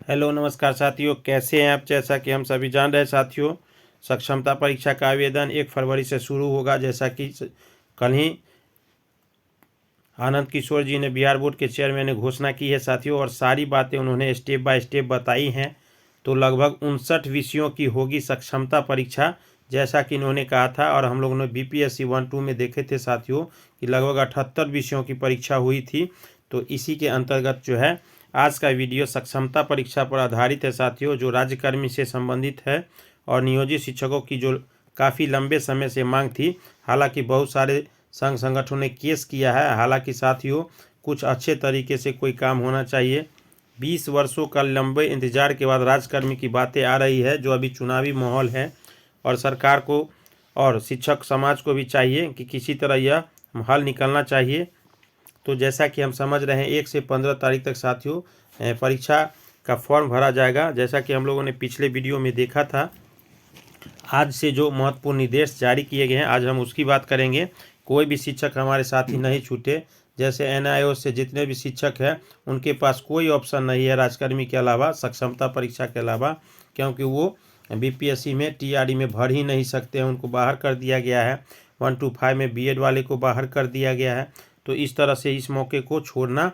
Hello नमस्कार साथियों, कैसे हैं आप। जैसा कि हम सभी जान रहे हैं साथियों, सक्षमता परीक्षा का आवेदन 1 फरवरी से शुरू होगा। जैसा कि कल ही आनंद किशोर जी ने बिहार बोर्ड के चेयरमैन ने घोषणा की है साथियों, और सारी बातें उन्होंने स्टेप बाय स्टेप बताई हैं। तो लगभग 59 विषयों की होगी सक्षमता परीक्षा, जैसा कि इन्होंने कहा था। और हम लोगों ने बीपीएससी 1-2 में देखे थे साथियों कि लगभग 78 विषयों की परीक्षा हुई थी। तो इसी के अंतर्गत जो है आज का वीडियो सक्षमता परीक्षा पर आधारित है साथियों, जो राज्यकर्मी से संबंधित है और नियोजित शिक्षकों की जो काफ़ी लंबे समय से मांग थी। हालांकि बहुत सारे संघ संगठनों ने केस किया है। हालांकि साथियों कुछ अच्छे तरीके से कोई काम होना चाहिए। 20 वर्षों का लंबे इंतजार के बाद राज्यकर्मी की बातें आ रही है, जो अभी चुनावी माहौल है, और सरकार को और शिक्षक समाज को भी चाहिए कि किसी तरह यह हल निकलना चाहिए। तो जैसा कि हम समझ रहे हैं 1 से 15 तारीख तक साथियों परीक्षा का फॉर्म भरा जाएगा। जैसा कि हम लोगों ने पिछले वीडियो में देखा था, आज से जो महत्वपूर्ण निर्देश जारी किए गए हैं आज हम उसकी बात करेंगे। कोई भी शिक्षक हमारे साथी नहीं छूटे। जैसे एनआईओ से जितने भी शिक्षक हैं उनके पास कोई ऑप्शन नहीं है राज्यकर्मी के अलावा, सक्षमता परीक्षा के अलावा, क्योंकि वो बीपीएससी में टीआरई में भर ही नहीं सकते हैं, उनको बाहर कर दिया गया है। 1 to 5 में बीएड वाले को बाहर कर दिया गया है। तो इस तरह से इस मौके को छोड़ना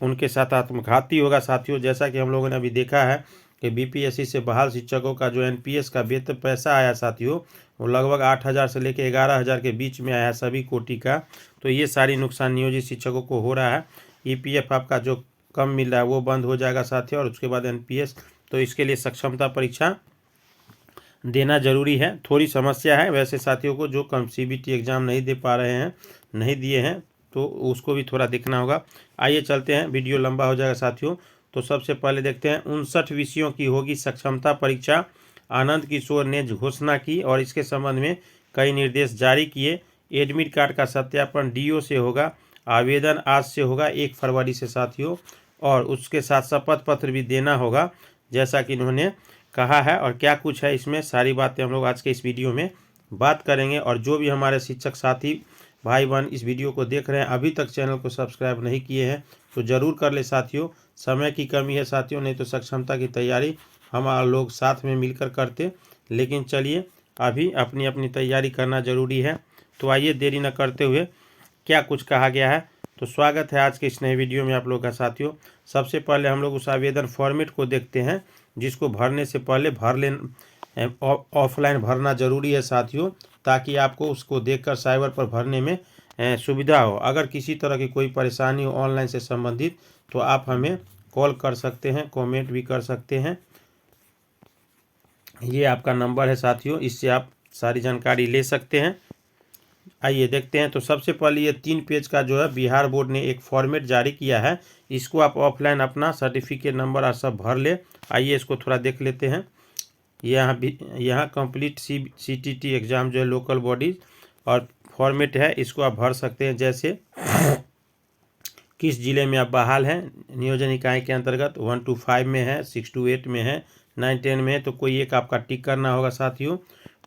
उनके साथ आत्मघाती होगा साथियों। जैसा कि हम लोगों ने अभी देखा है कि बीपीएससी से बहाल शिक्षकों का जो एनपीएस का वेतन पैसा आया साथियों, वो लगभग 8,000 से लेकर 11,000 के बीच में आया सभी कोटि का। तो ये सारी नुकसान नियोजित शिक्षकों को हो रहा है। ईपीएफ आपका जो कम मिल रहा है वो बंद हो जाएगा साथियों, और उसके बाद एनपीएस। तो इसके लिए सक्षमता परीक्षा देना जरूरी है। थोड़ी समस्या है वैसे साथियों को, जो कम सीबीटी एग्ज़ाम नहीं दे पा रहे हैं, नहीं दिए हैं, तो उसको भी थोड़ा देखना होगा। आइए चलते हैं, वीडियो लंबा हो जाएगा साथियों। तो सबसे पहले देखते हैं 59 विषयों की होगी सक्षमता परीक्षा। आनंद किशोर ने घोषणा की और इसके संबंध में कई निर्देश जारी किए। एडमिट कार्ड का सत्यापन डीओ से होगा। आवेदन आज से होगा 1 फरवरी से साथियों, और उसके साथ शपथ पत्र भी देना होगा, जैसा कि इन्होंने कहा है। और क्या कुछ है इसमें, सारी बातें हम लोग आज के इस वीडियो में बात करेंगे। और जो भी हमारे शिक्षक साथी भाई बहन इस वीडियो को देख रहे हैं, अभी तक चैनल को सब्सक्राइब नहीं किए हैं तो ज़रूर कर ले साथियों। समय की कमी है साथियों, नहीं तो सक्षमता की तैयारी हम लोग साथ में मिलकर करते। लेकिन चलिए, अभी अपनी अपनी तैयारी करना ज़रूरी है। तो आइए देरी न करते हुए क्या कुछ कहा गया है। तो स्वागत है आज के इस नए वीडियो में आप लोग का साथियों। सबसे पहले हम लोग उस आवेदन फॉर्मेट को देखते हैं, जिसको भरने से पहले ऑफलाइन भरना ज़रूरी है साथियों, ताकि आपको उसको देखकर साइबर पर भरने में सुविधा हो। अगर किसी तरह की कोई परेशानी हो ऑनलाइन से संबंधित तो आप हमें कॉल कर सकते हैं, कमेंट भी कर सकते हैं। ये आपका नंबर है साथियों, इससे आप सारी जानकारी ले सकते हैं। आइए देखते हैं। तो सबसे पहले ये 3 पेज का जो है बिहार बोर्ड ने एक फॉर्मेट जारी किया है, इसको आप ऑफलाइन अपना सर्टिफिकेट नंबर और सब भर ले। आइए इसको थोड़ा देख लेते हैं। यहाँ कंप्लीट सीटीटी एग्ज़ाम जो है लोकल बॉडीज और फॉर्मेट है, इसको आप भर सकते हैं। जैसे किस ज़िले में आप बहाल हैं नियोजन इकाई के अंतर्गत, 1 to 5 में है, 6 to 8 में है, 9 10 में है, तो कोई एक आपका टिक करना होगा साथियों।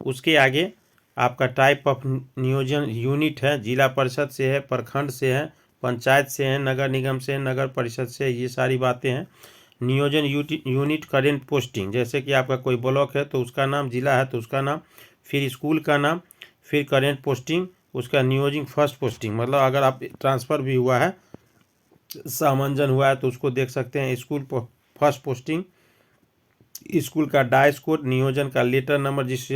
उसके आगे आपका टाइप ऑफ नियोजन यूनिट है, जिला परिषद से है, प्रखंड से है, पंचायत से है, नगर निगम से, नगर परिषद से, ये सारी बातें हैं। नियोजन यूनिट करेंट पोस्टिंग, जैसे कि आपका कोई ब्लॉक है तो उसका नाम, जिला है तो उसका नाम, फिर स्कूल का नाम, फिर करेंट पोस्टिंग, उसका नियोजिंग फर्स्ट पोस्टिंग, मतलब अगर आप ट्रांसफ़र भी हुआ है, सामंजन हुआ है तो उसको देख सकते हैं। स्कूल फर्स्ट पोस्टिंग, स्कूल का डाइस कोड, नियोजन का लेटर नंबर जिससे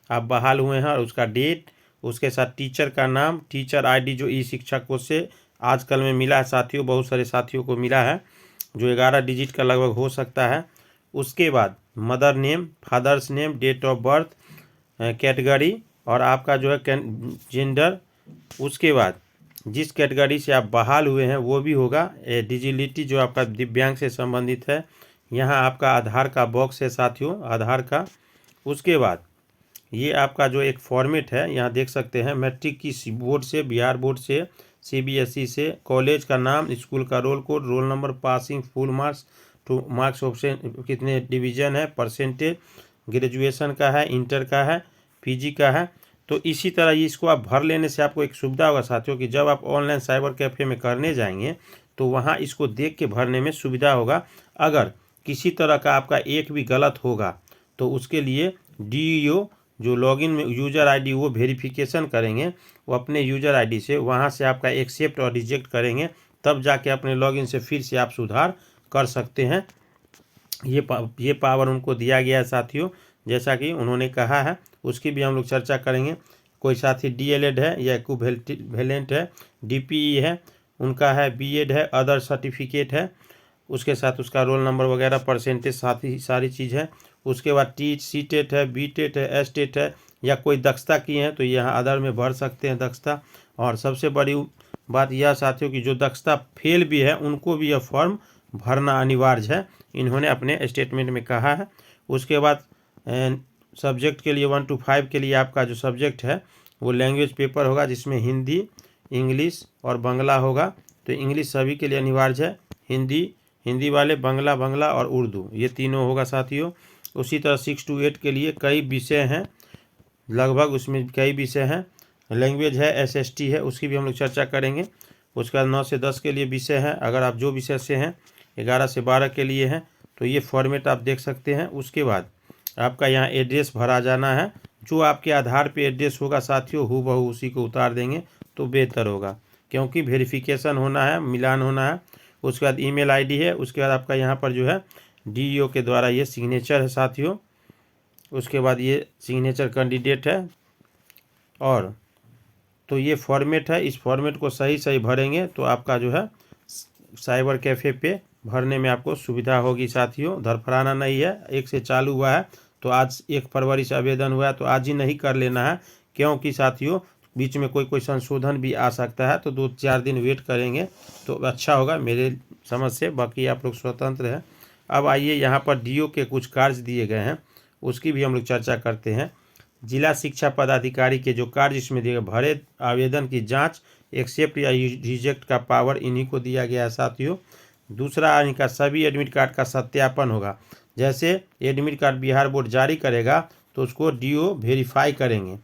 आप बहाल हुए हैं और उसका डेट, उसके साथ टीचर का नाम, टीचर आईडी जो ई शिक्षकों से आजकल में मिला है साथियों, बहुत सारे साथियों को मिला है, जो 11 डिजिट का लगभग हो सकता है। उसके बाद mother name, father's name, date of birth, category और आपका जो है जेंडर। उसके बाद जिस कैटेगरी से आप बहाल हुए हैं वो भी होगा। डिजिलिटी जो आपका दिव्यांग से संबंधित है, यहाँ आपका आधार का बॉक्स है साथियों, आधार का। उसके बाद ये आपका जो एक फॉर्मेट है, यहाँ देख सकते हैं मैट्रिक की बोर्ड से, बिहार बोर्ड से, सीबीएसई से, कॉलेज का नाम, स्कूल का roll code, roll number, passing, full marks, two marks option, कितने डिवीज़न है, परसेंटेज, ग्रेजुएशन का है, इंटर का है, पीजी का है। तो इसी तरह इसको आप भर लेने से आपको एक सुविधा होगा साथियों कि जब आप ऑनलाइन साइबर कैफ़े में करने जाएंगे तो वहाँ इसको देख के भरने में सुविधा होगा। अगर किसी तरह का आपका एक भी गलत होगा तो उसके लिए DEO जो लॉगिन में यूज़र आईडी वो वेरिफिकेशन करेंगे, वो अपने यूज़र आईडी से वहाँ से आपका एक्सेप्ट और रिजेक्ट करेंगे, तब जाके अपने लॉगिन से फिर से आप सुधार कर सकते हैं। ये पावर उनको दिया गया है साथियों, जैसा कि उन्होंने कहा है, उसकी भी हम लोग चर्चा करेंगे। कोई साथी DLED है या इक्विवेलेंट है, DPE है, उनका है, BEd है, अदर सर्टिफिकेट है, उसके साथ उसका रोल नंबर वगैरह परसेंटेज साथ ही सारी चीज़ है। उसके बाद CTET है, BTET है, STET है, या कोई दक्षता की है तो यहाँ अदर में भर सकते हैं दक्षता। और सबसे बड़ी बात यह साथियों की जो दक्षता फेल भी है उनको भी यह फॉर्म भरना अनिवार्य है, इन्होंने अपने स्टेटमेंट में कहा है। उसके बाद सब्जेक्ट के लिए 1 to 5 के लिए आपका जो सब्जेक्ट है वो लैंग्वेज पेपर होगा, जिसमें हिंदी, इंग्लिश और बांग्ला होगा। तो इंग्लिश सभी के लिए अनिवार्य है, हिंदी वाले, बांग्ला और उर्दू, ये तीनों होगा साथियों। उसी तरह 6 to 8 के लिए कई विषय हैं, लगभग उसमें कई विषय हैं। लैंग्वेज है, SST है, उसकी भी हम लोग चर्चा करेंगे। उसके बाद 9 से 10 के लिए विषय हैं, अगर आप जो विषय से हैं। 11 से 12 के लिए हैं, तो ये फॉर्मेट आप देख सकते हैं। उसके बाद आपका यहाँ एड्रेस भरा जाना है, जो आपके आधार पे एड्रेस होगा साथियों हूबहू उसी को उतार देंगे तो बेहतर होगा, क्योंकि वेरिफिकेशन होना है, मिलान होना है। उसके बाद ईमेल आईडी है। उसके बाद आपका यहाँ पर जो है DEO के द्वारा ये सिग्नेचर है साथियों। उसके बाद ये सिग्नेचर कैंडिडेट है। और तो ये फॉर्मेट है, इस फॉर्मेट को सही भरेंगे तो आपका जो है साइबर कैफ़े पे भरने में आपको सुविधा होगी साथियों। धरफराना नहीं है, 1 से चालू हुआ है तो आज 1 फरवरी से आवेदन हुआ है तो आज ही नहीं कर लेना है, क्योंकि साथियों बीच में कोई संशोधन भी आ सकता है, तो 2-4 दिन वेट करेंगे तो अच्छा होगा मेरे समझ से। बाकी आप लोग स्वतंत्र हैं। अब आइए यहाँ पर DEO के कुछ कार्य दिए गए हैं, उसकी भी हम लोग चर्चा करते हैं। जिला शिक्षा पदाधिकारी के जो कार्य इसमें दिए गए, भरे आवेदन की जांच, एक्सेप्ट या रिजेक्ट का पावर इन्हीं को दिया गया है साथियों। दूसरा इनका सभी एडमिट कार्ड का सत्यापन होगा। जैसे एडमिट कार्ड बिहार बोर्ड जारी करेगा तो उसको DEO वेरीफाई करेंगे,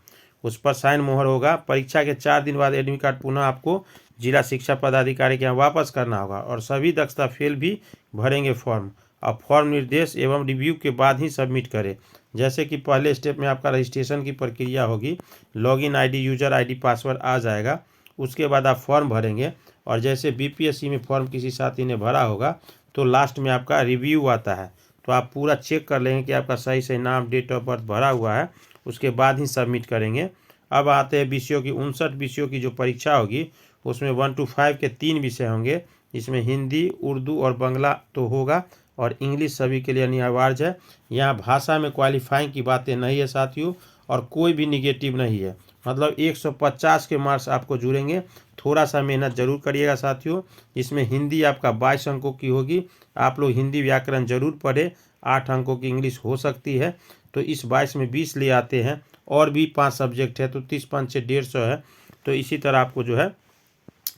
उस पर साइन मोहर होगा। परीक्षा के 4 दिन बाद एडमिट कार्ड पुनः आपको जिला शिक्षा पदाधिकारी के यहाँ वापस करना होगा। और सभी दक्षता फेल भी भरेंगे फॉर्म, और फॉर्म निर्देश एवं रिव्यू के बाद ही सबमिट करें। जैसे कि पहले स्टेप में आपका रजिस्ट्रेशन की प्रक्रिया होगी, login ID, user ID, password आ जाएगा। उसके बाद आप फॉर्म भरेंगे, और जैसे BPSC में फॉर्म किसी साथी ने भरा होगा तो लास्ट में आपका रिव्यू आता है, तो आप पूरा चेक कर लेंगे कि आपका सही नाम, डेट ऑफ बर्थ भरा हुआ है, उसके बाद ही सबमिट करेंगे। अब आते हैं विषयों की। 59 विषयों की जो परीक्षा होगी उसमें 1 to 5 के 3 विषय होंगे, इसमें हिंदी, उर्दू और बांग्ला तो होगा, और इंग्लिश सभी के लिए अनिवार्य है। यहाँ भाषा में क्वालिफाइंग की बातें नहीं है साथियों, और कोई भी निगेटिव नहीं है, मतलब 150 के मार्क्स आपको जुड़ेंगे। थोड़ा सा मेहनत जरूर करिएगा साथियों। इसमें हिंदी आपका 22 अंकों की होगी, आप लोग हिंदी व्याकरण जरूर पढ़े। 8 अंकों की इंग्लिश हो सकती है, तो इस 22 में 20 ले आते हैं। और भी 5 सब्जेक्ट है तो 30-5 से 150 है। तो इसी तरह आपको जो है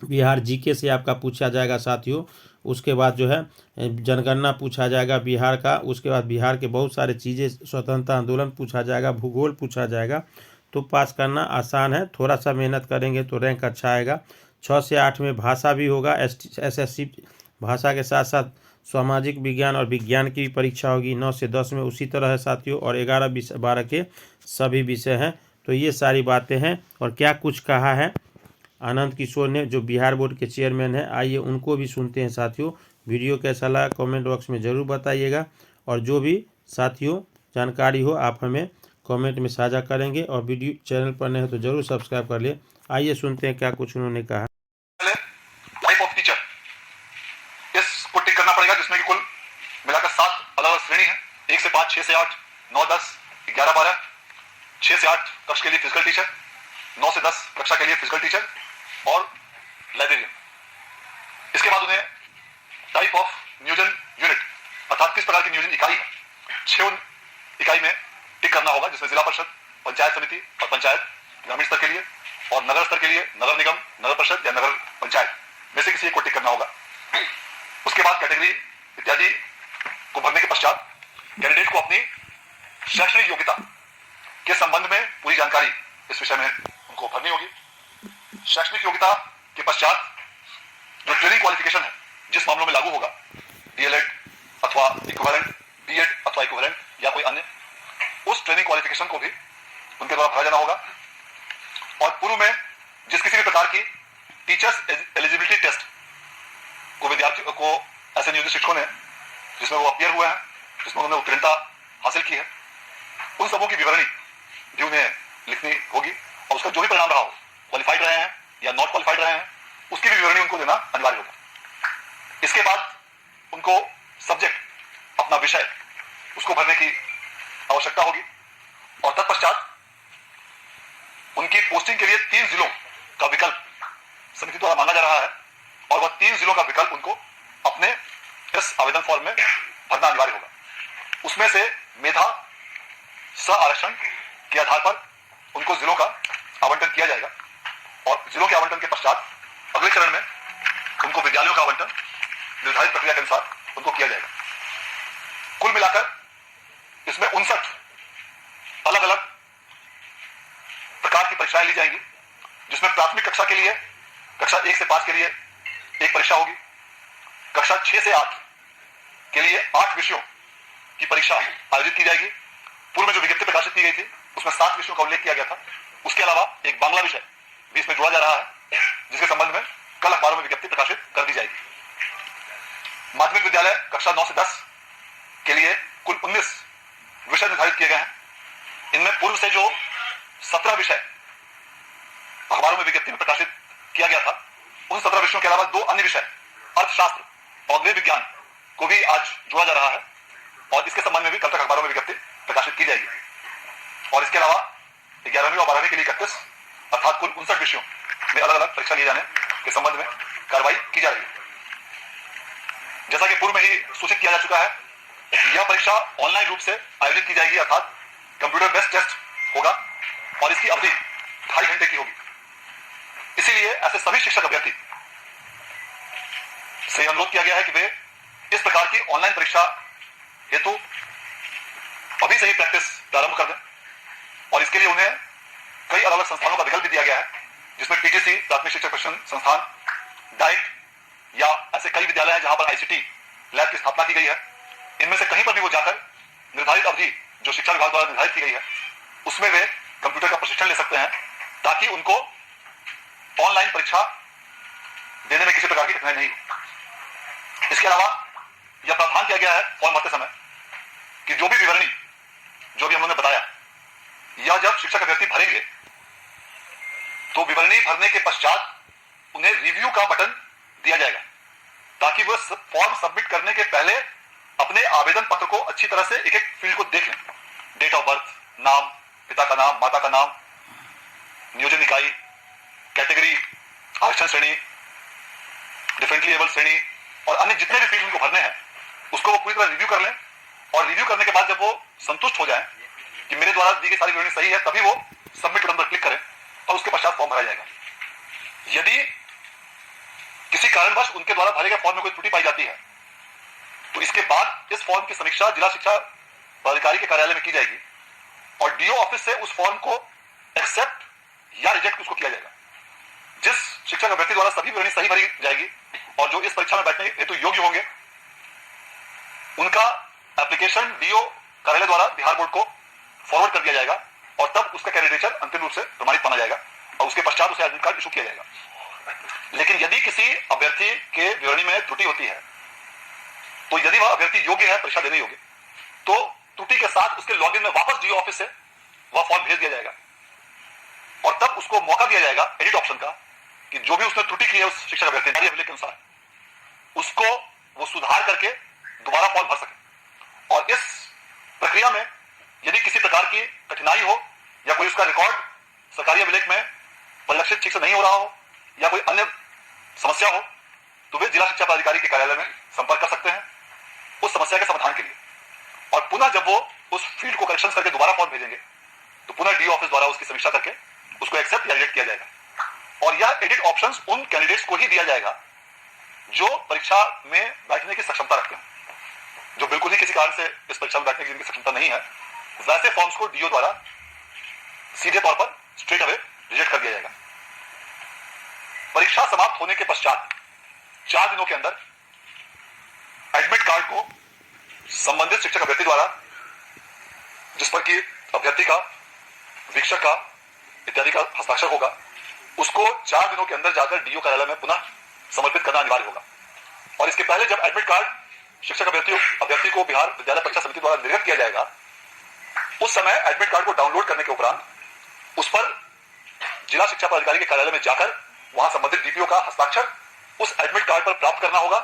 बिहार GK से आपका पूछा जाएगा साथियों। उसके बाद जो है जनगणना पूछा जाएगा बिहार का। उसके बाद बिहार के बहुत सारे चीज़ें, स्वतंत्रता आंदोलन पूछा जाएगा, भूगोल पूछा जाएगा। तो पास करना आसान है, थोड़ा सा मेहनत करेंगे तो रैंक अच्छा आएगा। 6 से 8 में भाषा भी होगा, SSC भाषा के साथ साथ सामाजिक विज्ञान और विज्ञान की भी परीक्षा होगी। 9 से 10 में उसी तरह है साथियों, और 11-12 के सभी विषय हैं। तो ये सारी बातें हैं। और क्या कुछ कहा है आनंद किशोर ने, जो बिहार बोर्ड के चेयरमैन हैं, आइए उनको भी सुनते हैं साथियों। वीडियो कैसा लगा कमेंट बॉक्स में ज़रूर बताइएगा, और जो भी साथियों जानकारी हो आप हमें कमेंट में साझा करेंगे, और वीडियो चैनल पर नए हो तो जरूर सब्सक्राइब कर ले। आइए सुनते हैं क्या कुछ उन्होंने कहा। टाइप ऑफ टीचर इसको टिक करना पड़ेगा, जिसमें कि कुल मिलाकर 7 अलग श्रेणी है। 1 से 5, 6 से 8, 9, 10, 11, 12, 6 से 8 कक्षा के लिए फिजिकल टीचर, 9 से 10 कक्षा के लिए फिजिकल टीचर और लाइब्रेरियन। इसके बाद उन्हें टाइप ऑफ नियोजन यूनिट, अर्थात किस प्रकार की नियोजन इकाई है, 6 इकाई में टिक करना होगा, जिसमें जिला परिषद, पंचायत समिति और पंचायत ग्रामीण स्तर के लिए, और नगर स्तर के लिए नगर निगम, नगर परिषद या नगर पंचायत में से किसी एक को टिक करना होगा। उसके बाद कैटेगरी इत्यादि को भरने के पश्चात कैंडिडेट को अपनी शैक्षणिक योग्यता के संबंध में पूरी जानकारी इस विषय में उनको भरनी होगी। शैक्षणिक योग्यता के पश्चात जो ट्रेनिंग क्वालिफिकेशन है जिस मामलों में लागू होगा, डीएलएड अथवा इक्विवेलेंट, बीएड अथवा इक्विवेलेंट या कोई अन्य, उस ट्रेनिंग क्वालिफिकेशन को भी उनके द्वारा भरा जाना होगा। और पूर्व में जिस किसी भी प्रकार की टीचर्स एलिजिबिलिटी टेस्ट को विद्यार्थियों को ऐसे नियोजित शिक्षकों ने जिसमें वो अपियर हुए हैं, जिसमें उन्होंने उत्तीर्णता हासिल की है, उन सबों की विवरणी भी उन्हें लिखनी होगी और उसका जो भी परिणाम रहा हो, क्वालिफाइड रहे हैं या नॉट क्वालिफाइड रहे हैं, उसकी भी विवरणी उनको देना अनिवार्य होगा। इसके बाद उनको सब्जेक्ट, अपना विषय, उसको भरने की आवश्यकता होगी और तत्पश्चात उनकी पोस्टिंग के लिए 3 जिलों का विकल्प समिति द्वारा मांगा जा रहा है और वह 3 जिलों का विकल्प उनको अपने इस आवेदन फॉर्म में भरना अनिवार्य होगा। उसमें से मेधा सह आरक्षण के आधार पर उनको जिलों का आवंटन किया जाएगा और जिलों के आवंटन के पश्चात अगले चरण में उनको विद्यालयों का आवंटन निर्धारित प्रक्रिया के अनुसार उनको किया जाएगा। कुल मिलाकर इसमें 59 अलग अलग प्रकार की परीक्षाएं ली जाएंगी, जिसमें प्राथमिक कक्षा के लिए, कक्षा 1 से 5 के लिए एक परीक्षा होगी, कक्षा 6 से 8 के लिए 8 विषयों की परीक्षा आयोजित की जाएगी। पूर्व में जो विज्ञप्ति प्रकाशित की गई थी उसमें 7 विषयों का उल्लेख किया गया था। उसके अलावा एक बांग्ला विषय भी इसमें जोड़ा जा रहा है, जिसके संबंध में कल अखबारों में विज्ञप्ति प्रकाशित कर दी जाएगी। माध्यमिक विद्यालय कक्षा 9 से 10 के लिए कुल 19 विषय निर्धारित किए गए हैं। इनमें पूर्व से जो 17 विषय अखबारों में विज्ञप्ति में प्रकाशित किया गया था, उन 17 विषयों के अलावा 2 अन्य विषय, अर्थशास्त्र और गृह विज्ञान, को भी आज जोड़ा जा रहा है और इसके संबंध में भी कल तक अखबारों में विज्ञप्ति प्रकाशित की जाएगी। और इसके अलावा 11वीं और 12वीं के लिए 31 अर्थात कुल 59 विषयों में अलग अलग परीक्षा लिए जाने के संबंध में कार्रवाई की जा रही है। जैसा कि पूर्व में ही सूचित किया जा चुका है, यह परीक्षा ऑनलाइन रूप से आयोजित की जाएगी, अर्थात कंप्यूटर बेस्ड टेस्ट होगा और इसकी अवधि 2.5 घंटे की होगी। इसीलिए ऐसे सभी शिक्षक अभ्यर्थी से अनुरोध किया गया है कि वे इस प्रकार की ऑनलाइन परीक्षा हेतु अभी से ही प्रैक्टिस प्रारंभ कर दें और इसके लिए उन्हें कई अलग अलग संस्थानों का विकल्प भी दिया गया है, जिसमें पीटीसी, प्राथमिक शिक्षक प्रशिक्षण संस्थान, डाइट या ऐसे कई विद्यालय हैं जहां पर आईसीटी लैब की स्थापना की गई है। इनमें से कहीं पर भी वो जाकर निर्धारित अवधि जो शिक्षा विभाग द्वारा निर्धारित की गई है उसमें वे कंप्यूटर का प्रशिक्षण ले सकते हैं, ताकि उनको ऑनलाइन परीक्षा देने में किसी प्रकार की कठिनाई नहीं हो। इसके अलावा यह प्रावधान किया गया है फॉर्म भरते समय कि जो भी विवरणी, जो भी हम लोगों ने बताया, यह जब शिक्षक अभ्यर्थी भरेंगे तो विवरणी भरने के पश्चात उन्हें रिव्यू का बटन दिया जाएगा, ताकि वह फॉर्म सबमिट करने के पहले अपने आवेदन पत्र को अच्छी तरह से एक एक फील्ड को देख लें। डेट ऑफ बर्थ, नाम, पिता का नाम, माता का नाम, नियोजन इकाई, कैटेगरी, आरक्षण श्रेणी, डिफरेंटली एबल श्रेणी और अन्य जितने भी फील्ड उनको भरने हैं उसको वो पूरी तरह रिव्यू कर लें और रिव्यू करने के बाद जब वो संतुष्ट हो जाए कि मेरे द्वारा दी गई सारी विवरणी सही है, तभी वो सबमिट बटन पर क्लिक करें और उसके पश्चात फॉर्म भरा जाएगा। यदि किसी कारणवश उनके द्वारा भरे गए फॉर्म में कोई त्रुटि पाई जाती है तो इसके बाद इस फॉर्म की समीक्षा जिला शिक्षा पदाधिकारी के कार्यालय में की जाएगी और डीओ ऑफिस से उस फॉर्म को एक्सेप्ट या रिजेक्ट उसको किया जाएगा। जिस शिक्षक अभ्यर्थी द्वारा सभी विवरणी सही भरी जाएगी और जो इस परीक्षा में बैठने हेतु योग्य होंगे, उनका एप्लीकेशन डीओ कार्यालय द्वारा बिहार बोर्ड को फॉरवर्ड कर दिया जाएगा और तब उसका कैंडिडेचर अंतिम रूप से प्रमाणित माना जाएगा और उसके पश्चात उसे एडमिट कार्ड इशू किया जाएगा। लेकिन यदि किसी अभ्यर्थी के विवरणी में त्रुटि होती है तो यदि वह अभ्यर्थी योग्य है परीक्षा देने योग्य, तो त्रुटि के साथ उसके लॉगिन में वापस डीओ ऑफिस से वह फॉर्म भेज दिया जाएगा और तब उसको मौका दिया जाएगा एडिट ऑप्शन का कि जो भी उसने त्रुटि की है उस शिक्षक अभ्यर्थी के अनुसार उसको वो सुधार करके दोबारा फॉर्म भर सके। और इस प्रक्रिया में यदि किसी प्रकार की कठिनाई हो या कोई उसका रिकॉर्ड सरकारी अभिलेख में परिलक्षित ठीक से नहीं हो रहा हो या कोई अन्य समस्या हो तो वे जिला शिक्षा पदाधिकारी के कार्यालय में संपर्क कर सकते हैं उस समस्या के समाधान के लिए। और पुनः जब वो उस फील्ड को करेक्शन करके दोबारा फॉर्म भेजेंगे तो पुनः डीओ ऑफिस द्वारा उसकी समीक्षा करके उसको एक्सेप्ट या रिजेक्ट किया जाएगा और यह एडिट ऑप्शंस उन कैंडिडेट्स को ही दिया जाएगा जो परीक्षा में बैठने की सक्षमता रखते हैं। जो बिल्कुल ही किसी कारण से इस परीक्षा में बैठने की जिनकी सक्षमता नहीं है, वैसे फॉर्म्स को डीओ द्वारा सीधे तौर पर स्ट्रेट अवे रिजेक्ट कर दिया जाएगा। परीक्षा समाप्त होने के पश्चात 4 दिनों के अंदर एडमिट कार्ड को संबंधित शिक्षक अभ्यर्थी द्वारा, जिस पर कि अभ्यर्थी का, वीक्षक का इत्यादि का हस्ताक्षर होगा, उसको 4 दिनों के अंदर जाकर डीओ कार्यालय में पुनः समर्पित करना अनिवार्य होगा। और इसके पहले जब एडमिट कार्ड शिक्षक अभ्यर्थी को बिहार विद्यालय परीक्षा समिति द्वारा निर्गत किया जाएगा, उस समय एडमिट कार्ड को डाउनलोड करने के उपरांत उस पर जिला शिक्षा पदाधिकारी के कार्यालय में जाकर वहां संबंधित डीपीओ का हस्ताक्षर उस एडमिट कार्ड पर प्राप्त करना होगा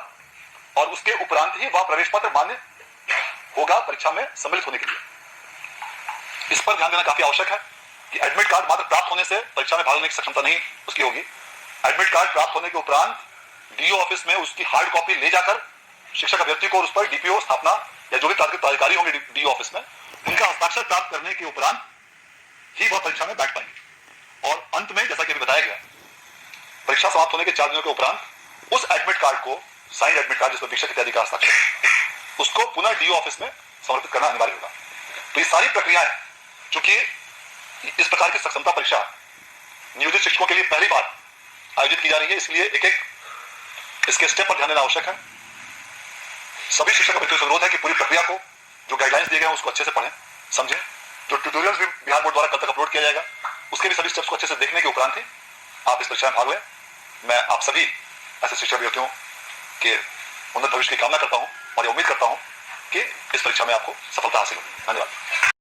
और उसके उपरांत ही वह प्रवेश पत्र मान्य होगा परीक्षा में सम्मिलित होने के लिए। इस पर ध्यान देना काफी आवश्यक है कि एडमिट कार्ड मात्र प्राप्त होने से परीक्षा में भाग लेने की सक्षमता नहीं उसकी होगी। एडमिट कार्ड प्राप्त होने के उपरांत डीओ ऑफिस में उसकी हार्ड कॉपी ले जाकर शिक्षक अभ्यर्थी को और उस पर डीपीओ स्थापना या जो भी पदाधिकारी होंगे डीओ ऑफिस में, उनका हस्ताक्षर प्राप्त करने के उपरांत ही वह परीक्षा में बैठ पाएंगे। और अंत में जैसा कि अभी बताया गया, परीक्षा समाप्त होने के 4 दिनों के उपरांत उस एडमिट कार्ड को, साइन एडमिट कार्ड जिसमें वीक्षक इत्यादि का हस्ताक्षर, उसको पुनः डीओ ऑफिस में समर्पित करना अनिवार्य होगा। तो ये सारी प्रक्रियाएं, चूंकि इस प्रकार की सक्षमता परीक्षा नियोजित शिक्षकों के लिए पहली बार आयोजित की जा रही है, इसलिए एक एक इसके स्टेप पर ध्यान देना आवश्यक है। सभी शिक्षक अभ्यर्थियों से अनुरोध है कि पूरी प्रक्रिया को, जो गाइडलाइंस दिए गए हैं, उसको अच्छे से पढ़ें, समझें। जो ट्यूटोरियल्स भी बिहार बोर्ड द्वारा कल तक अपलोड किया जाएगा, उसके भी सभी स्टेप्स को अच्छे से देखने के उपरांत ही आप इस परीक्षा में भाग लें। मैं आप सभी ऐसे शिक्षक अभ्यर्थियों के उन्नत भविष्य की कामना करता हूं और ये उम्मीद करता हूं कि इस परीक्षा में आपको सफलता हासिल हो। धन्यवाद।